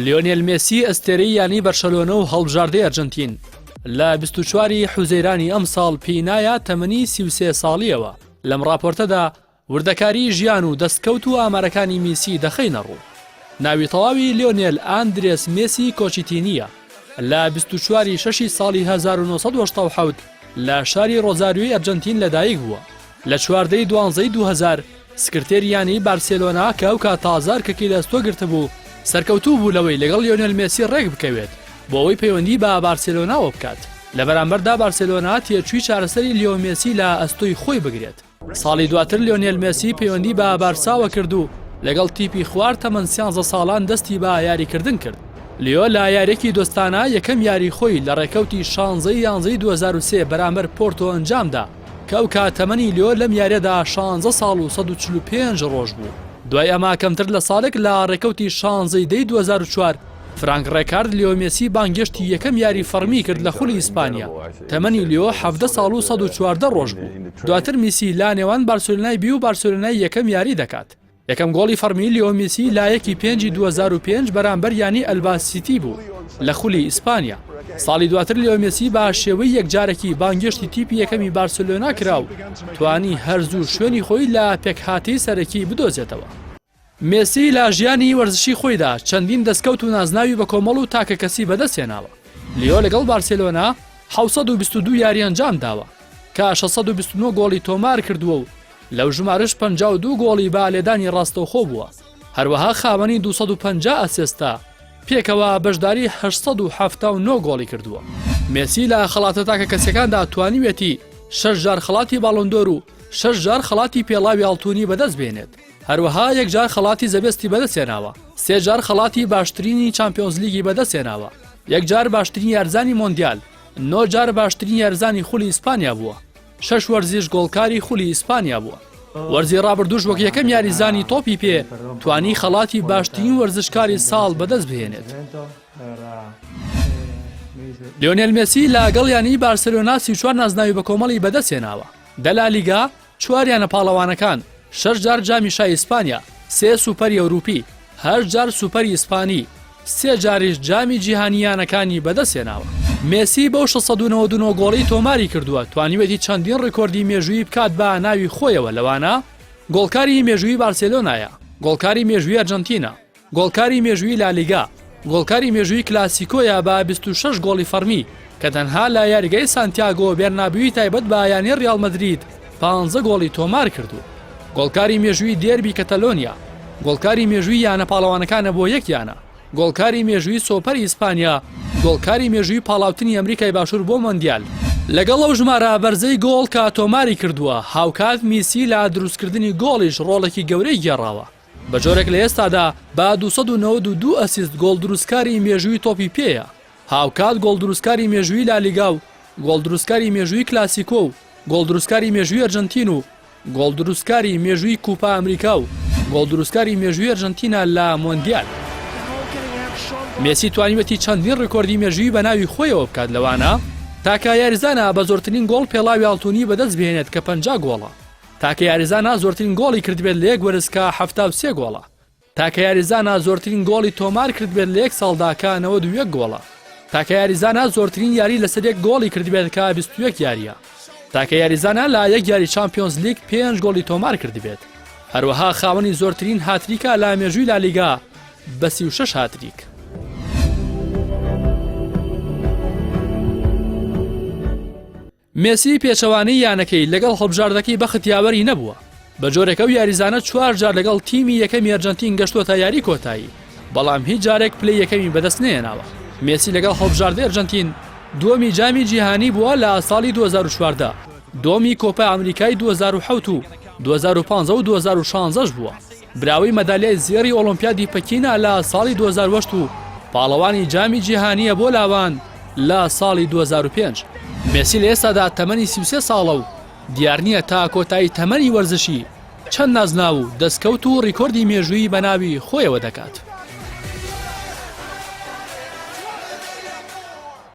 لیۆنێل مێسی ئەستێرەی یانی بەرشەلۆنە و هەڵبژاردەی ئەرجنتین لە 24 حوزەیرانی ئەم ساڵ پێینایە تەمەنی 33 ساڵیەوە. لەم راپۆرتەدا وردەکاری ژیان و دەستکەوت و ئامارەکانی میسی دەخەینە ڕوو. ناوی تەواوی لیۆنێل ئاندرێس مێسی کۆچیتینیە. لە 24 شەشی ساڵی 1970 لە شاری ڕۆزاریۆی ئەرجنتین لەدایک بووە. لە 14 دوانزەی 2000 سکرتێریانی بارسێلۆنا کە ئەو کات تازار کەکی لە ئەستۆ گرتبوو سەرکەوتوو بوو لەوەی لەگەڵ لیۆنێل مێسی ڕێک بکەوێت بۆ ئەوەی پەیوەندی بە بارسێلۆناوە بکات. لە بەرامبەردا بارسێلۆنا تێچووی چارەسەری لیۆ مێسی لە ئەستۆی خۆی بگرێت. ساڵی دواتر لیۆنێل مێسی پەیوەندی بە بارساوە کرد و لەگەڵ تیپی خوار تەمەن 13 ساڵان دەستی بە یاریکردن کرد. لیۆ لە یاریەکی دۆستانە یەکەم یاری خۆی لە ڕێکەوتی 16 یانزەی 2003 بەرامبەر پۆرتۆ ئەنجامدا کە ئەو کاتەمەنی لیۆ لەم یاریەدا 16 ساڵ و 145 ڕۆژ بوو. دوای ئەما کەمتر لە ساڵێک لە ڕێکەوتی 16 دەی 2004 فرانک ڕێکارد لیۆ مێسی بانگشتی یەکەم یاری فەرمی کرد لە خولی ئیسپانیا. تەمەنی لیۆ 17 ساڵ و 114 ڕۆژ بوو. دواتر میسی لا نێوان بارسێلۆنای بی و بارسێلۆنای یەکەم یاری دەکات. یەکەم گۆڵی فەرمی لیۆ مێسی لایەکی 5 2005 بەرامبەر یانی ئەلباسیتی بوو لە خولی ئیسپانیا. ساڵی دواتر لیۆ مێسی بە شێوەی یەکجارێکی بانگشتی تیپی یەکەمی بارسێلۆنا کراو توانی هەرزوو شوێنی خۆی لە پێکهاتی سەرەکی بدۆزێتەوە. مێسی لە ژیانی وەرزشی خۆیدا چەندین دەستکەوت و نازناوی بە کۆمەڵ و تاکە کەسی بەدەستێناوە. لیۆ لەگەڵ بارسێلۆنا 722 یاری ئەنجام داوە کە 629 گۆڵی تۆمار کردووە و لەو ژمارەش 52 گۆڵی با لێدانی ڕاستەوخۆ بووە. هەروەها خاوەنی 250 ئەسێستا پێکەوە بەشداری 879 گۆڵی کردووە. مێسی لە خەڵاتە تاکە کەسەکاندا توانیوێتی 6 جار خەڵاتی باڵۆندۆر و 6 جار خەڵاتی پێڵاوی ئاڵتوونی بەدەست بێنێت. هەروەها یەک جار خەڵاتی زەبێستی بەدەستێناوە، 3 جار خەڵاتی باشترینی چامپیۆنز لیگی بەدەستێناوە، یەک جار باشترین یارزانی مۆندیال، 9 جار باشترین یارزانی خولی ئیسپانیا بووە، 6 وەرزش گۆڵکاری خولی ئیسپانیا بووە. وەرزی ڕابردووش وەک یەکەم یاریزانی تۆپی پێ توانی خەڵاتی باشترین وەرزشکاری ساڵ بەدەست بهێنێت. لیۆنێل مێسی لەگەڵ یانی بارسێلۆنا 34 نازناوی بە کۆمەڵی بەدەستێناوە. دە لا لیگا 4 یانە پاڵەوانەکان، 6 جار جامی شای ئیسپانیا، 3 سوپەری ئەوروپی، 8 جار سوپەری ئیسپانی، 3 جاریش جامی جیهانیانەکانی بەدەستێناوە. مێسی بەو 699 گۆڵی تۆماری کردووە توانیوێتی چەندین ڕێکۆردی مێژووی بکات بە ناوی خۆیەوە. لەوانە گۆڵکاری مێژووی بارسێلۆنایە، گۆڵکاری مێژووی ئەرجنتینە، گۆڵکاری مێژووی لالیگا، گۆڵکاری مێژووی کلاسیکۆیە بە 26 گۆڵی فەرمی کە تەنها لە یاریگەی سانتیاگۆ بێرنابووی تایبەت بە یانی ڕیال مەدرید 15 گۆڵی تۆمار کردو. گۆڵکاری مێژووی دێربی کەتەلۆنیا، گۆڵکاری مێژووی یانە پاڵەوانەکانە بۆ یەک یانە، گۆڵکاری مێژووی سۆپەری ئیسپانیا، گۆڵکاری مێژووی پاڵاوتنی ئەمریکای باشوور بۆ مۆندیال. لەگەڵ ئەو ژمارە بەرزەی گۆڵ کە تۆماری کردووە هاوکات میسی لە دروستکردنی گۆڵیش ڕۆڵێکی گەورەی گێڕاوە. بە جۆرێک لە ئێستادا با 292 ئەسیست گۆڵ دروستکاری مێژووی تۆپی پێیە. هاوکات گۆڵ دروستکاری مێژووی لالیگا و گۆڵ دروستکاری مێژووی کلاسیکۆ و گۆڵ دروستکاری مێژووی ئەرجنتین و گۆڵ دروستکاری مێژووی کوپا ئەمریکا و گۆڵ دروستکاری مێژووی ئەرجنتینە لە مۆندیال. مێسی توانیوێتی چەندین ڕێکۆردی مێژووی بە ناوی خۆیەوە بکات. لەوانە تاکە یاریزانە بە زۆرترین گۆڵ پێڵاوی ئاڵتوونی بەدەست بهێنێت کە 50 گۆڵە. تاکە یاریزانە زۆرترین گۆڵی کردبێت لە یەک وەرز کە 73 گۆڵە. تاکە یاریزانە زۆرترین گۆڵی تۆمار کردبێت لە یەک ساڵدا کە 91 گۆڵە. تاکە یاریزانە زۆرترین یاری لەسەر یەک گۆڵی کردبێت کە 21 یاریە. تاکە یاریزانە لە یەک یاری چامپیۆنز لیگ 5 گۆڵی تۆمار کردبێت. هەروەها خاوەنی زۆرترین هاتریکە لە مێژووی لالیگا بە 36 هاتریک. مێسی پێچەوانەی یانەکەی لەگەڵ هەڵبژاردەکەی بەختیاوەری نەبووە. بە جۆرێکە و یاریزانە 4 جار لەگەڵ تیمی یەکەمی ئەرجنتین گەشتوتە یاری کۆتایی، بەڵام هیچ جارێک پلەی یەکەمی بەدەست نێناوە. مێسی لەگەڵ هەڵبژاردەی ئەرجنتین دووەمی جامی جیهانی بووە لە ساڵی 2014، دووەمی کۆپا ئەمریکای 2007 و 2015 و 2016 بووە. براوی مەدالیای زێڕی ئۆلۆمپیادی پەکینە لە ساڵی 2008 و پاڵەوانی جامی جیهانیە بۆ لاوان لە ساڵی 2005. مێسی لە ئێستادا تەمەنی 33 ساڵە و دیار نییە تا کۆتایی تەمەنی وەرزشی چەند نازناو و دەستکەوت و ڕیکۆردی مێژووی بە ناوی خۆیەوە دەکات.